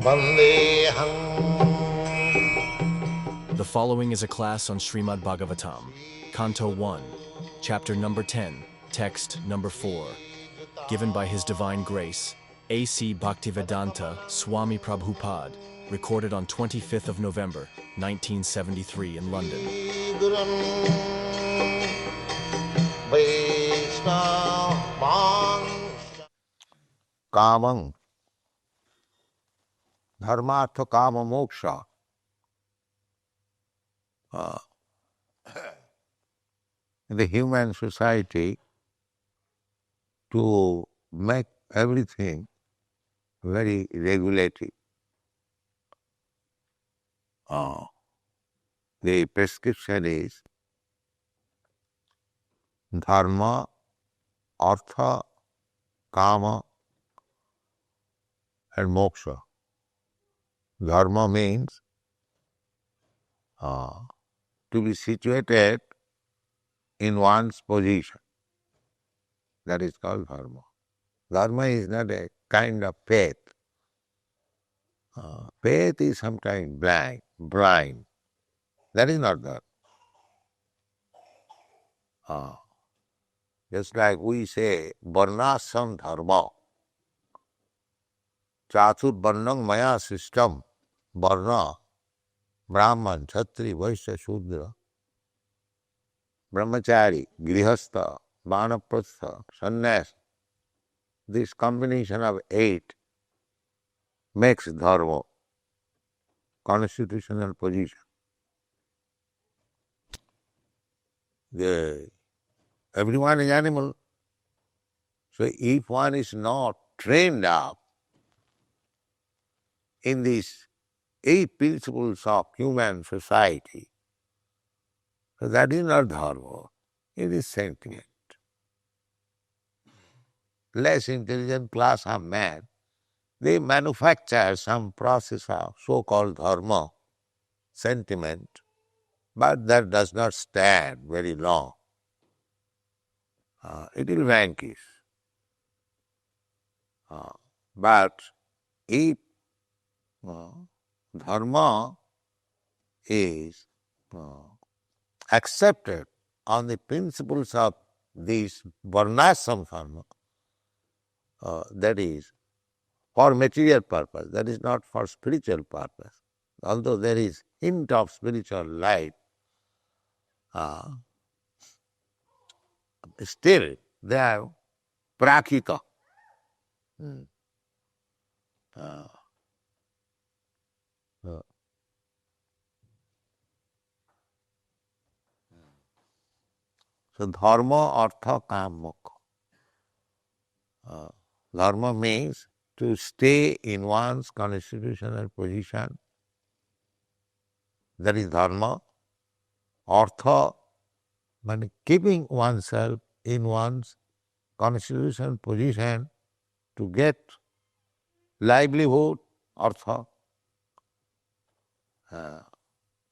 The following is a class on Srimad Bhagavatam, Canto 1, Chapter number 10, Text number 4, given by His Divine Grace, A.C. Bhaktivedanta Swami Prabhupada, recorded on 25th of November, 1973 in London. Kamang, Dharma to Kama Moksha. In the human society, to make everything very regulated, the prescription is Dharma, Artha, Kama, and Moksha. Dharma means to be situated in one's position. That is called Dharma. Dharma is not a kind of faith. Faith is sometimes blind. That is not Dharma. Just like we say, Varnasam Dharma. Chatur Varnam Maya system. Varna, Brahman, Kshatri, Vaishya, Shudra, Brahmachari, Grihastha, Vanaprastha, Sannyas. This combination of 8 makes Dharma, constitutional position. Everyone is animal. So if one is not trained up in these 8 principles of human society, so that is not Dharma, it is sentiment. Less intelligent class of man, they manufacture some process of so-called Dharma, sentiment, but that does not stand very long. It will vanquish. But if Dharma is accepted on the principles of this Varnasam Dharma, that is for material purpose, that is not for spiritual purpose. Although there is hint of spiritual light, still they have prakita. So Dharma, Artha, Kama, Moksha. Dharma means to stay in one's constitutional position. That is Dharma. Artha means keeping oneself in one's constitutional position to get livelihood, Artha.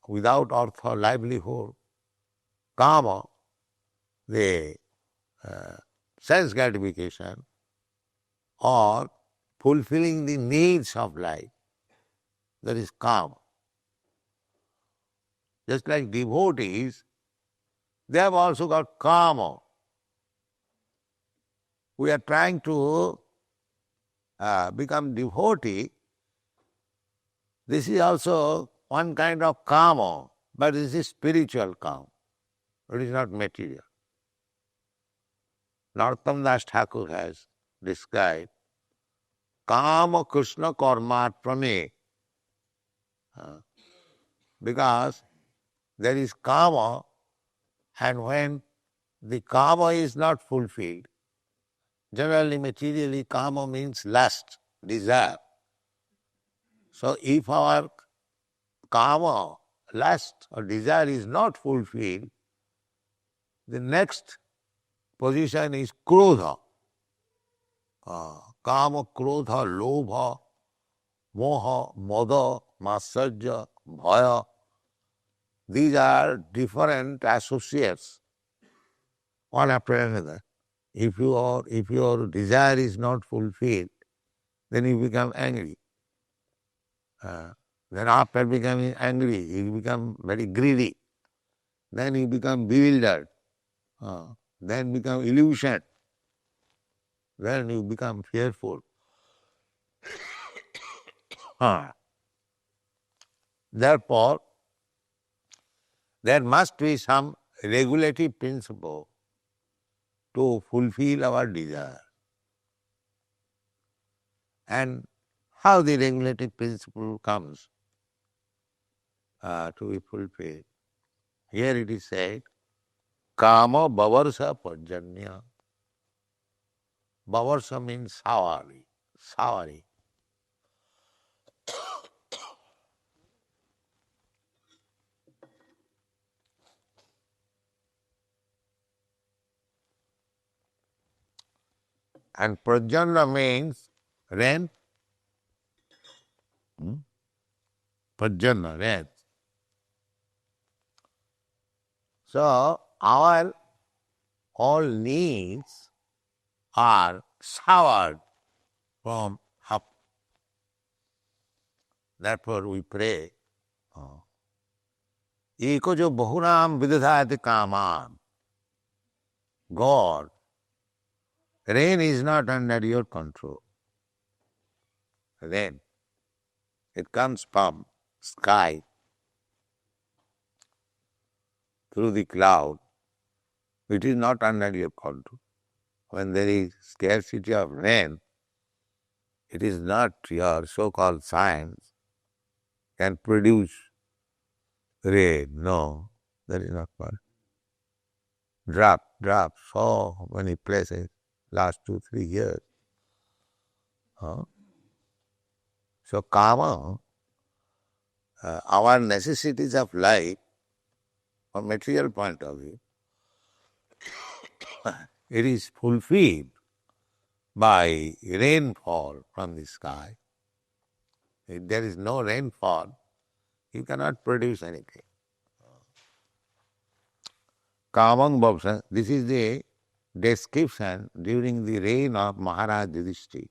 Without Artha, livelihood. Kama, the sense gratification, or fulfilling the needs of life. That is Kama. Just like devotees, they have also got Kama. We are trying to become devotee. This is also one kind of Kama, but this is spiritual Kama. It is not material. Narottam Das Thakur has described Kama Krishna Karmatrame, because there is Kama, and when the Kama is not fulfilled, generally materially Kama means lust, desire. So if our Kama, lust or desire is not fulfilled, the next position is Krodha. Kama, Krodha, Lobha, Moha, Mada, Matsarya, Bhaya. These are different associates, one after another. If your desire is not fulfilled, then you become angry. Then after becoming angry, you become very greedy. Then you become bewildered. Then become illusion. Then you become fearful. Therefore, there must be some regulative principle to fulfill our desire. And how the regulative principle comes to be fulfilled? Here it is said, Kama Bavarsa Pajanya. Bavarsa means soury. Soury. And Prajana means rain. Prajana, rain. So our all needs are showered from up. Therefore we pray, Eko jo bahunam vidadhayati kaman. God, rain is not under your control. Rain, it comes from sky through the cloud. It is not under your control. When there is scarcity of rain, it is not your so-called science can produce rain. No, that is not possible. Drop, so many places, last 2-3 years. So karma, our necessities of life, from material point of view, it is fulfilled by rainfall from the sky. If there is no rainfall, you cannot produce anything. Kamang Bhavsa, this is the description during the reign of Maharaj Yudhishthira.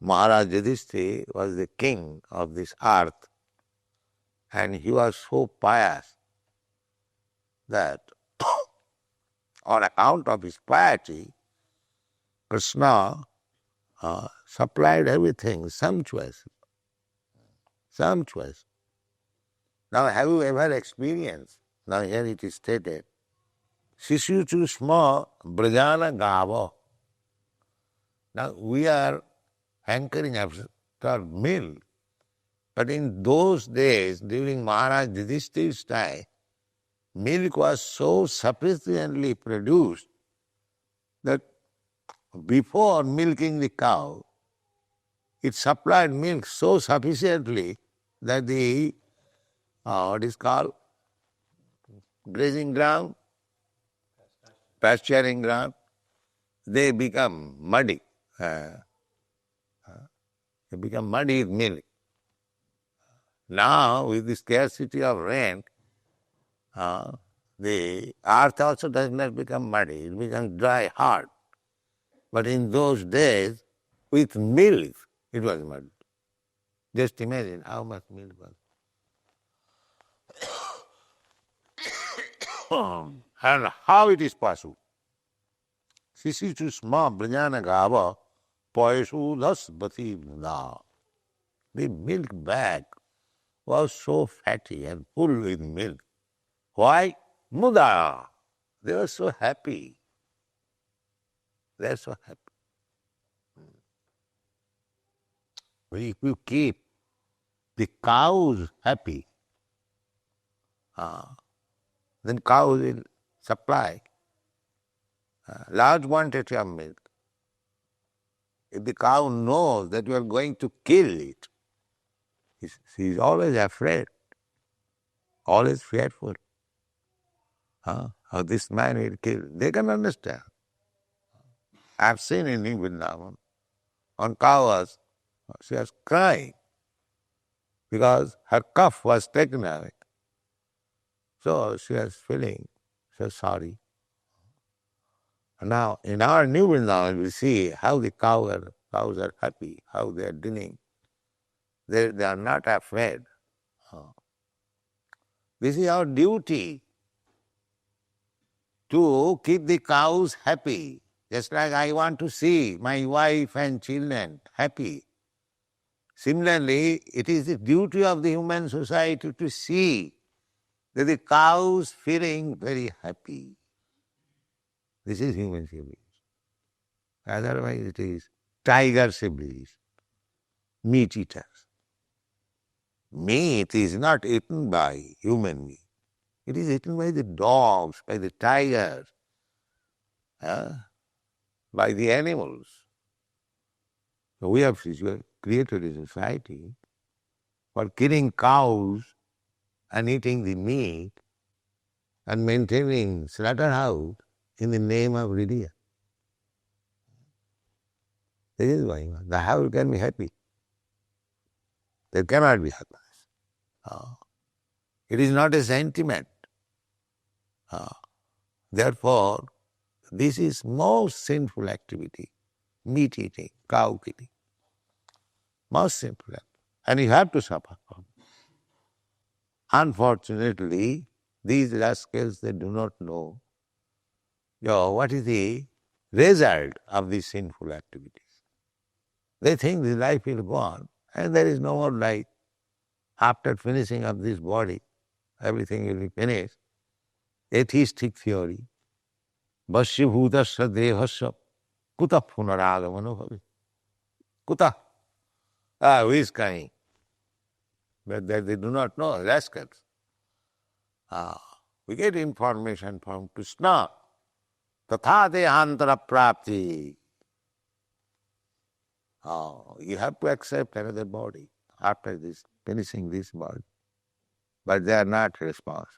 Maharaj Yudhishthira was the king of this earth, and he was so pious that on account of his piety, Krishna supplied everything sumptuously. Sumptuous. Now, have you ever experienced? Now, here it is stated, Sishu Chusma Brajana Gava. Now, we are hankering after milk, but in those days, during Maharaj Yudhishthira's time, milk was so sufficiently produced that before milking the cow, it supplied milk so sufficiently that the, what is called, grazing ground, pasturing ground, they become muddy. They become muddy with milk. Now, with the scarcity of rain, the earth also does not become muddy, it becomes dry, hard. But in those days, with milk, it was muddy. Just imagine how much milk was. And how it is possible? Sisichu sma brajana gava poisu das bati muda. The milk bag was so fatty and full with milk. Why? Muda. They were so happy. They are so happy. But if you keep the cows happy, then cows will supply large quantity of milk. If the cow knows that you are going to kill it, she is always afraid, always fearful. How this man will kill. They can understand. I have seen in Vrindavan, on cows, she was crying because her cough was taken away. So she was feeling so sorry. Now, in our new Vrindavan, we see how the cows are happy, how they are doing. They are not afraid. This is our duty to keep the cows happy. Just like I want to see my wife and children happy. Similarly, it is the duty of the human society to see that the cows feeling very happy. This is human civilization. Otherwise it is tiger civilization, meat eaters. Meat is not eaten by human beings. It is eaten by the dogs, by the tigers, by the animals. So we have created a society for killing cows and eating the meat and maintaining slaughterhouse in the name of religion. This is why the house can be happy. There cannot be happiness. It is not a sentiment. Therefore, this is most sinful activity, meat eating, cow killing. Most sinful activity. And you have to suffer from it. Unfortunately, these rascals, they do not know what is the result of these sinful activities. They think the life will go on and there is no more life. After finishing of this body, everything will be finished. Atheistic theory. Vasya bhutasya dehasya kuta punaragamano bhavi. Kuta. Who is coming? But that they do not know, rascals. We get information from Krishna. Katha dehantara prapti. You have to accept another body after this, finishing this body. But they are not responsible.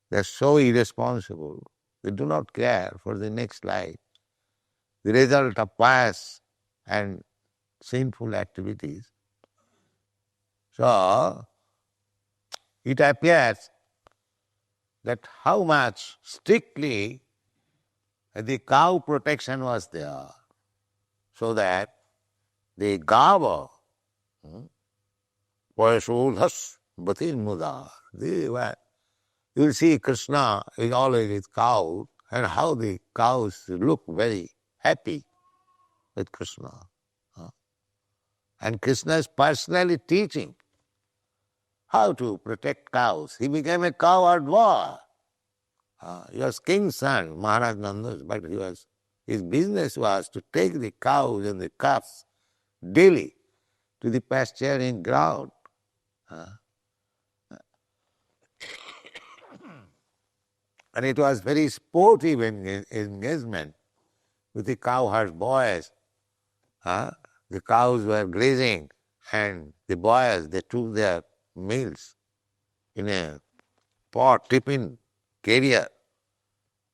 They are so irresponsible. They do not care for the next life. The result of pious and sinful activities. So, it appears that how much strictly the cow protection was there, so that the gava, Vaishnavas, Batir Mudar, you will see Krishna is always with cows, and how the cows look very happy with Krishna. And Krishna is personally teaching how to protect cows. He became a cowherd boy. He was king's son, Maharaj Nanda's, but his business was to take the cows and the calves daily to the pasturing ground. And it was very sportive engagement with the cowherd boys. The cows were grazing and the boys, they took their meals in a pot, tiffin carrier.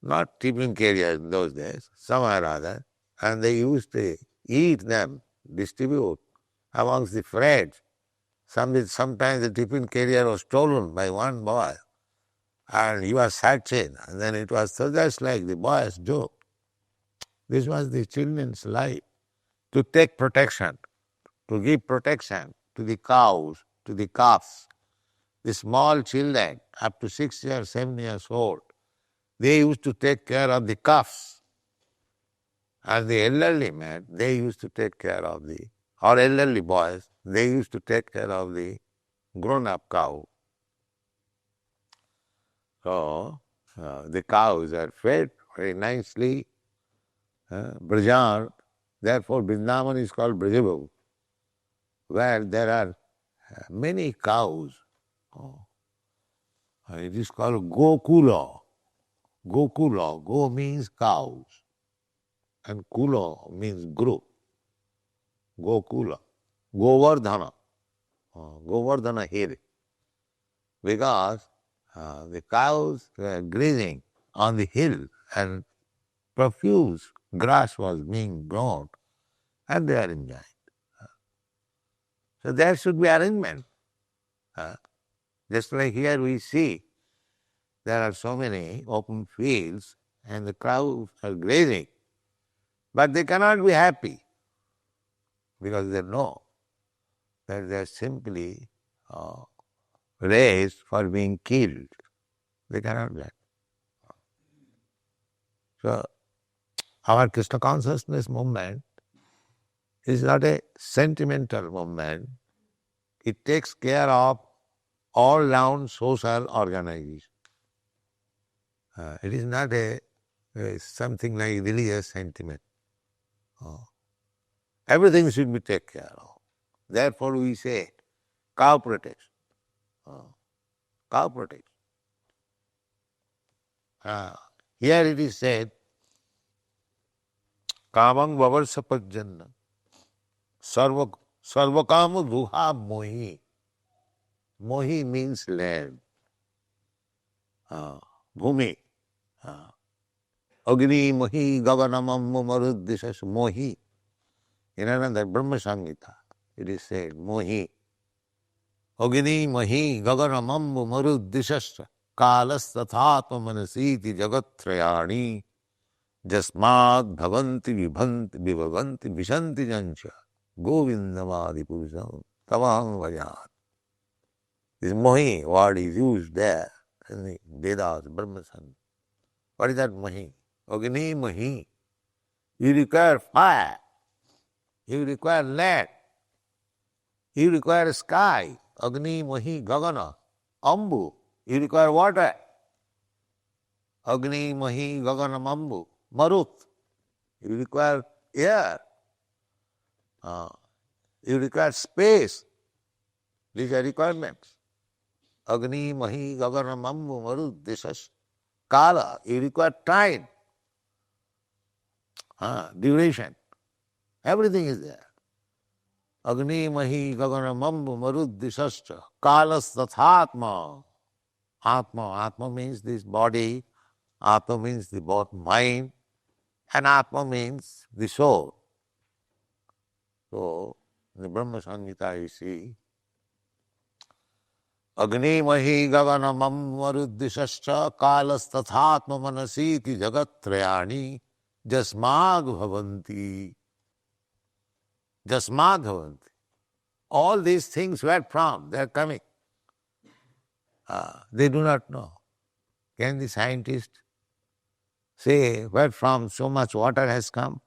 Not tiffin carrier in those days, somewhere or other. And they used to eat them, distribute amongst the friends. Sometimes the tiffin carrier was stolen by one boy. And he was searching, and then it was so just like the boys do. This was the children's life, to take protection, to give protection to the cows, to the calves. The small children, up to 6 years, 7 years old, they used to take care of the calves. And the elderly men, they used to take care of or elderly boys, they used to take care of the grown-up cow. So, the cows are fed very nicely. Bhajans, therefore Vrindavan is called Brajabu, where there are many cows. It is called Gokula. Gokula, Go means cows, and Kula means group. Gokula. Govardhana. Govardhana hill. Because the cows were grazing on the hill and profuse grass was being grown and they are enjoying. So there should be arrangement. Just like here we see there are so many open fields and the cows are grazing, but they cannot be happy because they know that they are simply raised for being killed. They cannot get. So, our Krishna consciousness movement is not a sentimental movement. It takes care of all-round social organization. It is not a something like religious sentiment. Everything should be taken care of. Therefore we say cow protection. Cow protection. Here it is said, Kamang vavarsapajanna sarvakama duha mohi. Mohi means land. Bhumi. Agni mohi gaganamam maruddishas mohi. In another Brahma Samhita, it is said, mohi. Agni mohi gaganamam maruddishas kalas tathatma manasiti jagattrayani jasmad bhavanti vibhavanti vishanti jancha govindamadi purusam tamam vajan. This mohi word is used there in the Vedas, Brahma Samhita. What is that mohi? Agni mohi. You require fire. You require land. You require sky. Agni mohi gagana. Ambu. You require water. Agni mohi gagana ambu. Marut. You require air. You require space. These are requirements. Agni mohi gagana ambu marut dishas. Kala. You require time. Duration. Everything is there. Agni mahi gagana mambu maruddisascha kalas tathatma. Atma. Atma means this body. Atma means the both mind. And Atma means the soul. So, in the Brahma Samhita you see, Agni mahi gagana mambu maruddisascha kalas tathatma manasiti jagattrayani jasmag bhavanti. Jasmad bhavanti. All these things where from? They are coming. They do not know. Can the scientist say where from so much water has come?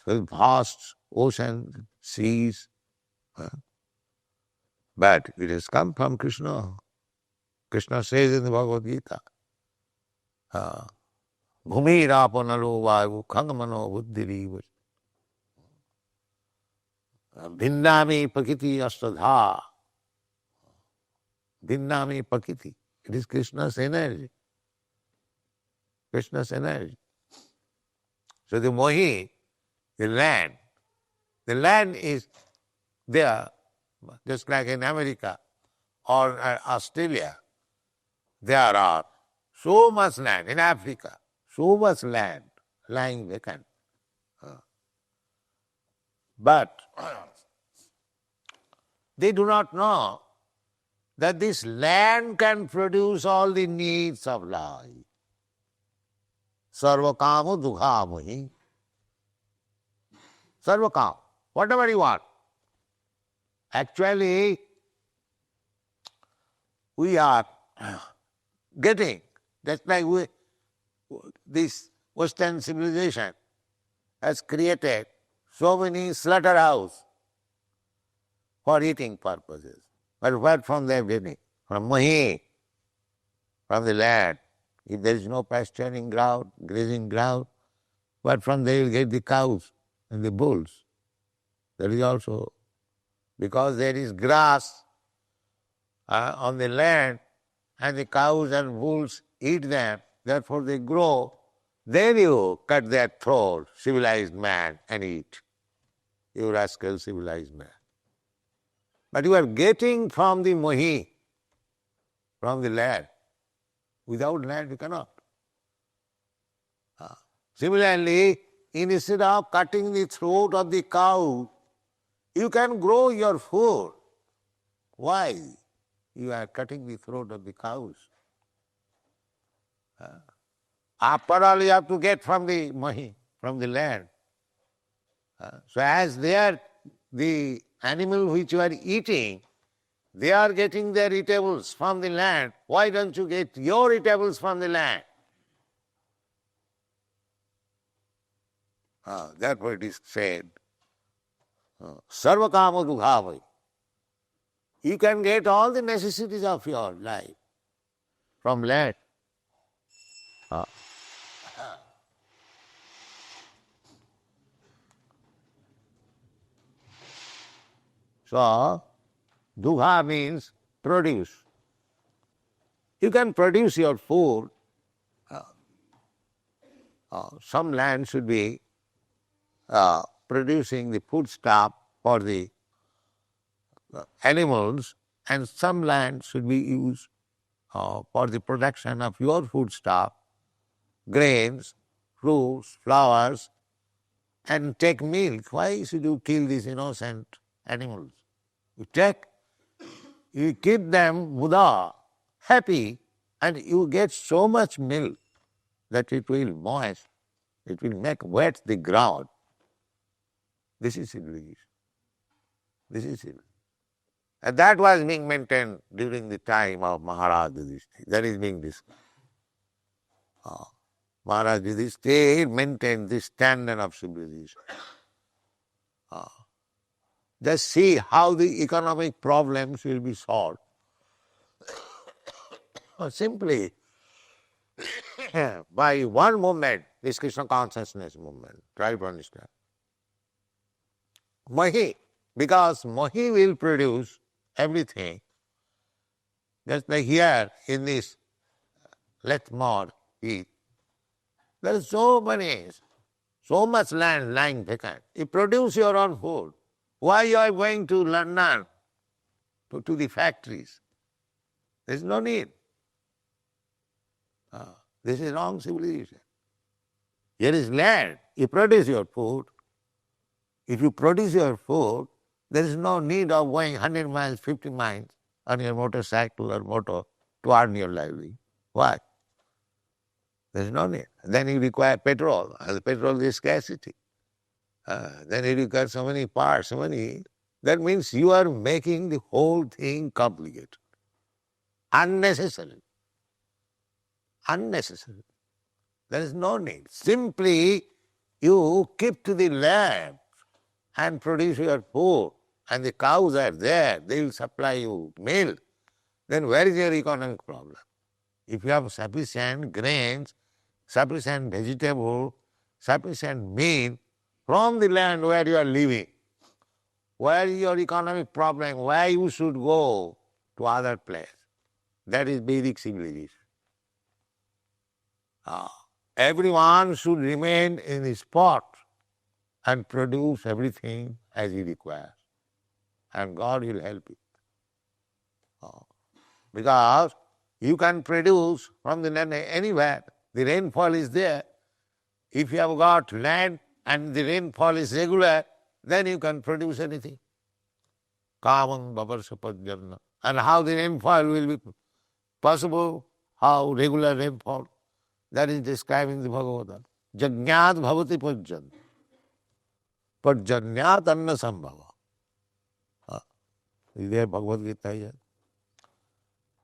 So vast oceans, seas. But it has come from Krishna. Krishna says in the Bhagavad Gita, Bhumi rapanalo vayu khangamano buddhiriva. Bhinnami pakiti astadha. Bhinnami pakiti. It is Krishna's energy. Krishna's energy. So the mohi, the land is there, just like in America or Australia. There are so much land in Africa, so much land lying vacant. But they do not know that this land can produce all the needs of life. Sarvakama dukhamuhi. Sarvakama, whatever you want. Actually, we are getting, that's like this Western civilization has created so many slaughterhouses for eating purposes. But where from they are getting? From mohi, from the land. If there is no pasturing ground, grazing ground, where from they will get the cows and the bulls? That is also because there is grass on the land and the cows and bulls eat them, therefore they grow. Then you cut their throat, civilized man, and eat. You rascal civilized man. But you are getting from the mohi, from the land. Without land you cannot. Similarly, instead of cutting the throat of the cow, you can grow your food. Why? You are cutting the throat of the cows. After all, you have to get from the mohi, from the land. So as they are the animal which you are eating, they are getting their eatables from the land. Why don't you get your eatables from the land? Therefore it is said, Sarva kama dughavai. You can get all the necessities of your life from land. So, dugha means produce. You can produce your food. Some land should be producing the food stuff for the animals, and some land should be used for the production of your food stuff, grains, fruits, flowers, and take milk. Why should you kill these innocent animals? You keep them Buddha happy, and you get so much milk that it will moist, it will make wet the ground. This is civilization. This is civilization. And that was being maintained during the time of Maharaj Yudhishthira. That is being discussed. Maharaj Yudhishthira maintained this standard of civilization. Just see how the economic problems will be solved. Simply by one movement, this Krishna consciousness movement. Try to understand. Mahi, because Mahi will produce everything. Just like here in this Lethmore heath, there is so much land lying vacant. You produce your own food. Why you are going to London, to the factories? There is no need. This is wrong civilization. Here is land. You produce your food. If you produce your food, there is no need of going 100 miles, 50 miles on your motorcycle or motor to earn your livelihood. Why? There is no need. Then you require petrol, and the petrol is scarcity. Then you require so many parts, so many. That means you are making the whole thing complicated. Unnecessary. Unnecessary. There is no need. Simply you keep to the land and produce your food, and the cows are there, they will supply you milk. Then where is your economic problem? If you have sufficient grains, sufficient vegetable, sufficient meat from the land where you are living, where is your economic problem? Why you should go to other place? That is Vedic civilization. Everyone should remain in his spot and produce everything as he requires. And God will help you. Because you can produce from the land anywhere. The rainfall is there. If you have got land and the rainfall is regular, then you can produce anything. Kavam Babarsapadjanna. And how the rainfall will be possible, how regular rainfall, that is describing the Bhagavatam. Jajñāt bhavati pajjan. Pajjanyāt anna sambhava. Is there Bhagavad Gita here?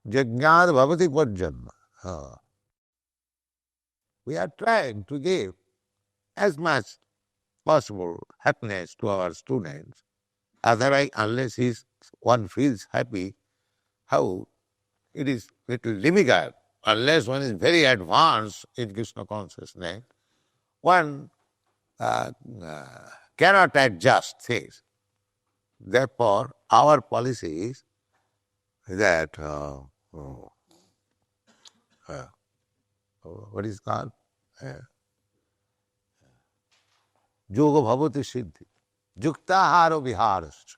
Jajñāt bhavati pajjan. We are trying to give as much possible happiness to our students. Otherwise, unless one feels happy, how it is little difficult. Unless one is very advanced in Krishna consciousness, one cannot adjust things. Therefore, our policy is that, what is called? Yoga bhavati siddhi. Yuktaharo viharascha.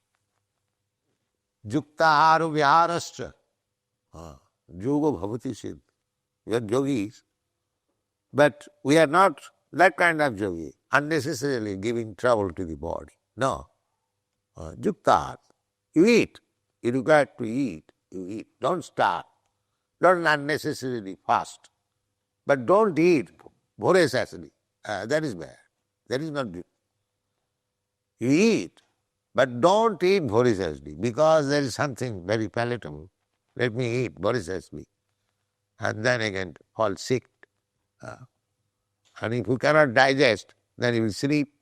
Yuktaharo viharascha. Yoga bhavati siddhi. We are yogis, but we are not that kind of yogi, unnecessarily giving trouble to the body. No. Yukta. You eat. You require to eat. You eat. Don't starve. Don't unnecessarily fast. But don't eat voraciously. That is bad. That is not good. You eat. But don't eat voraciously, because there is something very palatable. Let me eat voraciously. And then again fall sick. And if you cannot digest, then you will sleep.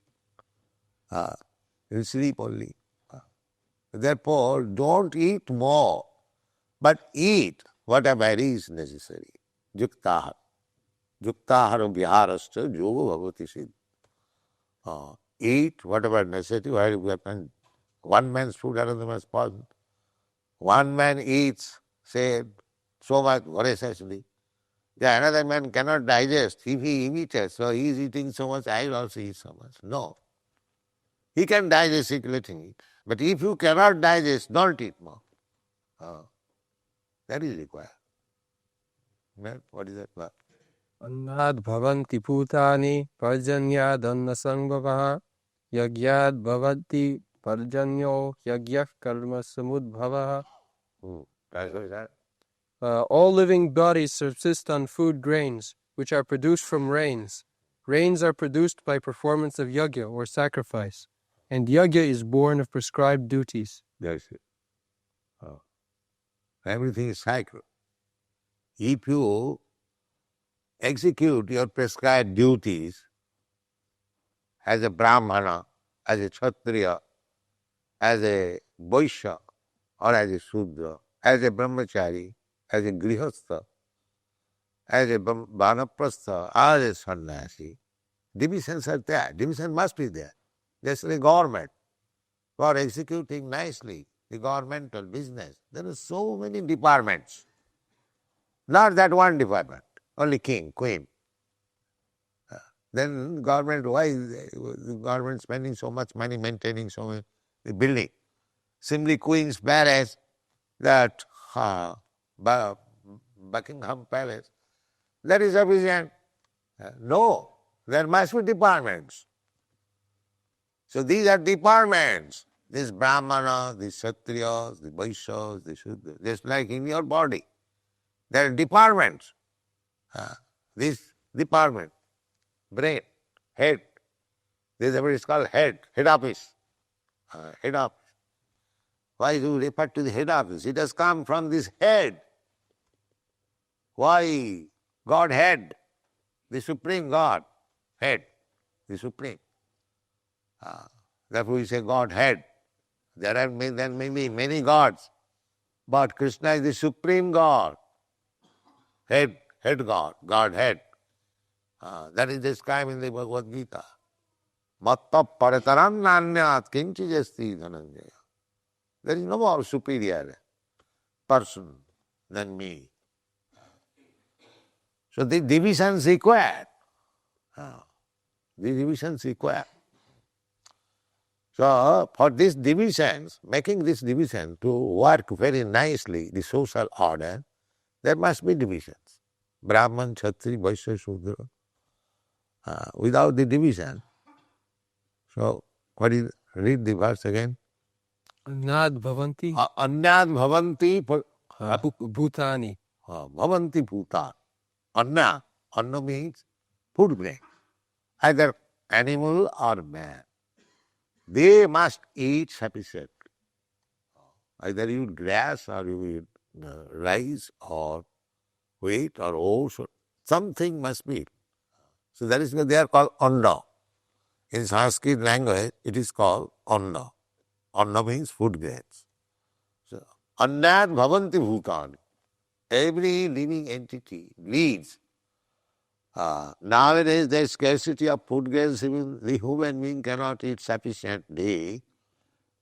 You will sleep only. Therefore, don't eat more, but eat whatever is necessary. Yuktahar. Yuktahara viharascha yoga bhagavati siddha. Eat whatever necessary. One man's food, another man's poison. One man eats, say, so much voraciously. Another man cannot digest. If he imitates, so he is eating so much, I will also eat so much. No. He can digest circulating it. But if you cannot digest, don't eat more. That is required. What is that? Annad bhavanti bhutani parjanyad annasambhavaha yagyad bhavanti parjanyo yagyak karma samudbhavaha. All living bodies subsist on food grains, which are produced from rains. Rains are produced by performance of yajna or sacrifice, and yajna is born of prescribed duties. That's it. Everything is cycle. If you execute your prescribed duties as a Brahmana, as a Kshatriya, as a Vaishya, or as a Sudra, as a Brahmachari, as a Grihastha, as a Vanaprastha, as a Sannyasi, divisions are there. Division must be there. There's the government for executing nicely the governmental business. There are so many departments. Not that one department, only king, queen. Then government, why is the government spending so much money maintaining so many building? Simply Queen's Palace, that Buckingham Palace, that is sufficient. No, there must be departments. So these are departments. These Brahmanas, these Kshatriyas, the Vaishyas, the Shudras, just like in your body. There are departments. This department, brain, head. This is what is called head office. Head office. Why do you refer to the head office? It has come from this head. Why? Godhead, the Supreme God, head, the Supreme. Therefore we say Godhead. There may be many gods, but Krishna is the Supreme God. Head God, Godhead. That is described in the Bhagavad Gita. Matta parataram nanyat kinchijasti dhananjaya. There is no more superior person than me. So the divisions required. The divisions required. So for these divisions, making this division to work very nicely, the social order, there must be divisions. Brahman, Kshatri, Vaishya, Shudra. Without the division. So, read the verse again. Annad bhavanti Anyad bhavanti bhutani. Bhavanti bhutan. Anna means food grain. Either animal or man. They must eat sufficiently. Either you eat grass or you eat rice or wheat or oats. Something must be. So that is why they are called anna. In Sanskrit language, it is called anna. Anna means food grains. So, annat bhavanti bhutani. Every living entity needs. Nowadays there is scarcity of food grains, even the human being cannot eat sufficiently.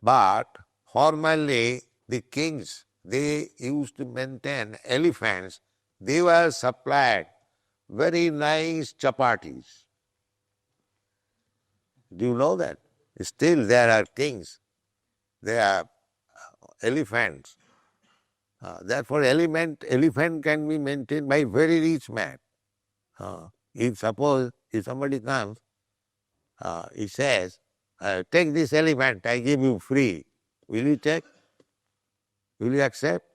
But formerly the kings, they used to maintain elephants. They were supplied very nice chapatis. Do you know that? Still there are kings. There are elephants. Therefore elephant can be maintained by very rich man. If somebody comes, he says, take this elephant, I give you free. Will you take? Will you accept?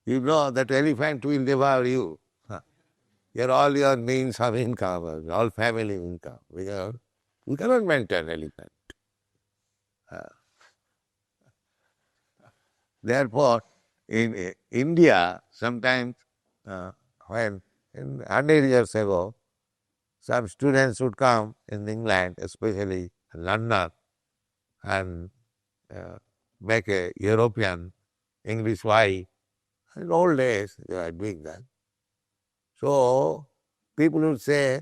You know that elephant will devour you. All your means of income, all family income. We cannot maintain elephant. Therefore, in India, sometimes when in 100 years ago, some students would come in England, especially London, and make a European English wife. In old days, they were doing that. So, people would say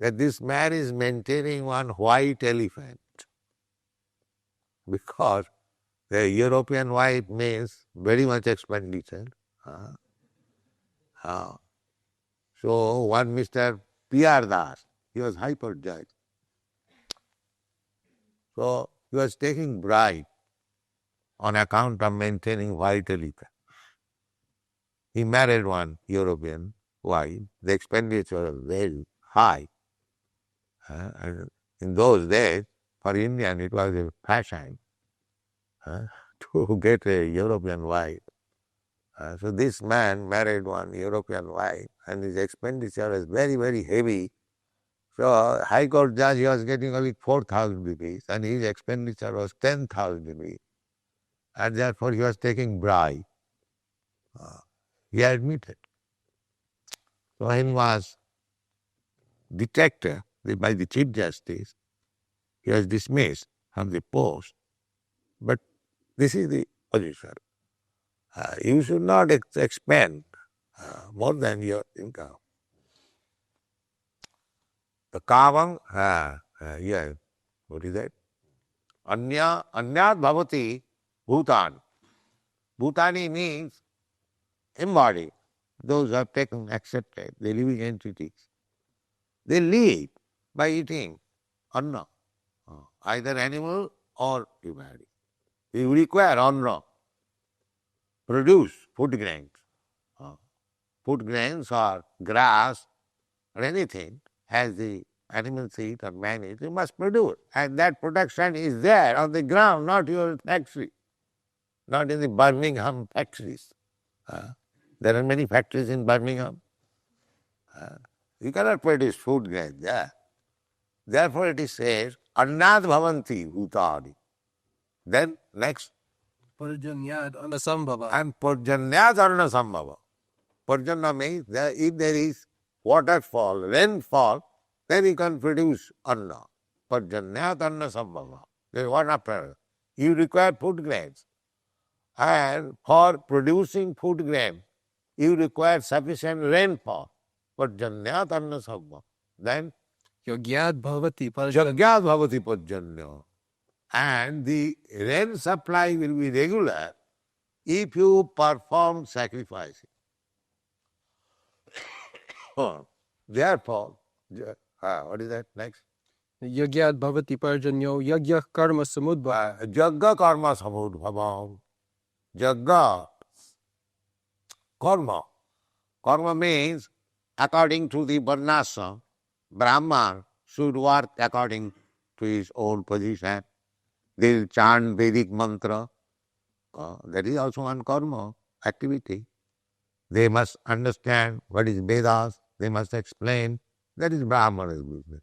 that this man is maintaining one white elephant because the European wife means very much expenditure. So one Mr. P.R. Das, he was hyper-judge. So he was taking bribe on account of maintaining white elephant. He married one European wife. The expenditure was very high. And in those days, for Indian, it was a fashion to get a European wife. So this man married one European wife, and his expenditure was very, very heavy. So High Court judge, he was getting only 4,000 rupees, and his expenditure was 10,000 rupees. And therefore he was taking bribe. He admitted. So he was detected by the Chief Justice. He was dismissed from the post. But this is the position. You should not expend more than your income. The kavam, yeah, what is that? Anyat bhavati bhutan. Bhutani means embodied. Those who have taken, accepted, the living entities. They live by eating anna, either animal or humanity. They require anna, produce food grains. Food grains or grass or anything has the animal seed or man eat, you must produce. And that production is there on the ground, not your factory, not in the Birmingham factories. There are many factories in Birmingham. You cannot produce food grains there. Therefore it is said, annad bhavanti bhutani. Then next. Parjanyad anasambhava. And parjanyad anasambhava. Parjanya means that if there is waterfall, rainfall, then you can produce anna. Parjanyat anna sambhava. There is one after. You require food grains. And for producing food grain, you require sufficient rainfall. Parjanyat anna sambhava. Then Yogyad bhavati parjanya. jagyat bhavati parjanya. And the rain supply will be regular if you perform sacrifices. Therefore, what is that next? Yogyad bhavati parjanyo yagya karma samudbhava. Jagga karma samudbhavam. Jagga, karma. Karma means according to the varnasa, Brahman should work according to his own position. They will chant Vedic mantra. That is also one karma activity. They must understand what is Vedas. They must explain. That is Brahmana's business.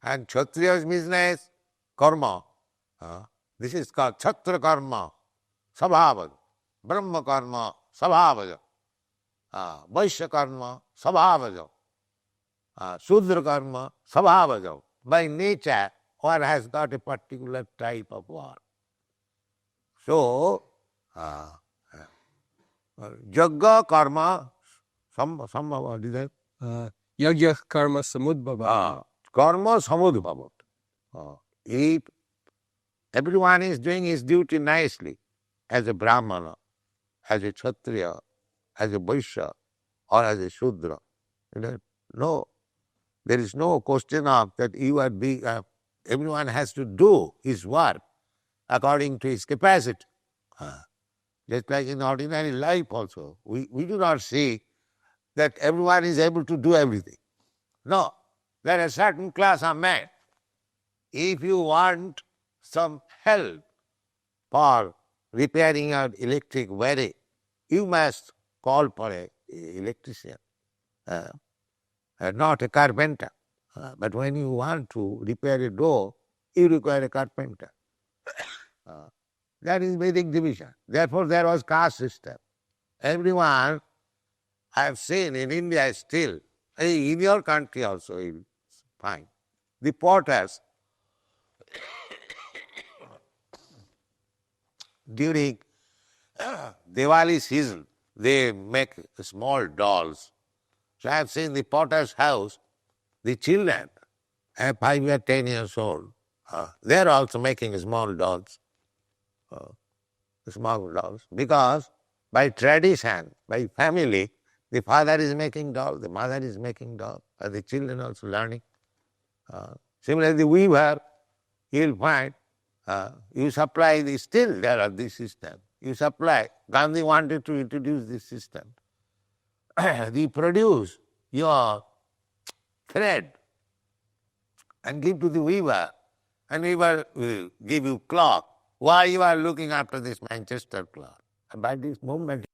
And Kshatriya's business, karma. This is called Kshatriya karma, sabhavaja. Brahma karma, sabhavaja. Vaishya karma, sabhavaja. Sudra karma, sabhavaja. By nature, one has got a particular type of work. So, Jagga karma sambhava, is that? Yagya karma samudbhava. Karma samudbhava. If everyone is doing his duty nicely, as a Brahmana, as a Kshatriya, as a Vaishya, or as a Shudra, no, there is no question of that you are being, everyone has to do his work according to his capacity. Just like in ordinary life also, we do not see that everyone is able to do everything. No, there are a certain class of men. If you want some help for repairing your electric wiring, you must call for an electrician, not a carpenter. But when you want to repair a door, you require a carpenter. That is Vedic division. Therefore there was caste system. Everyone, I have seen in India still, in your country also you find, the potters, during Diwali season, they make small dolls. So I have seen the potter's house, the children, 5 or 10 years old, they are also making small dolls, because by tradition, by family, the father is making doll, the mother is making doll, and the children also learning. Similarly, the weaver, you'll find, you supply still there are this system. You supply, Gandhi wanted to introduce this system. You produce your thread and give to the weaver, and weaver will give you cloth. Why you are looking after this Manchester cloth? And by this movement,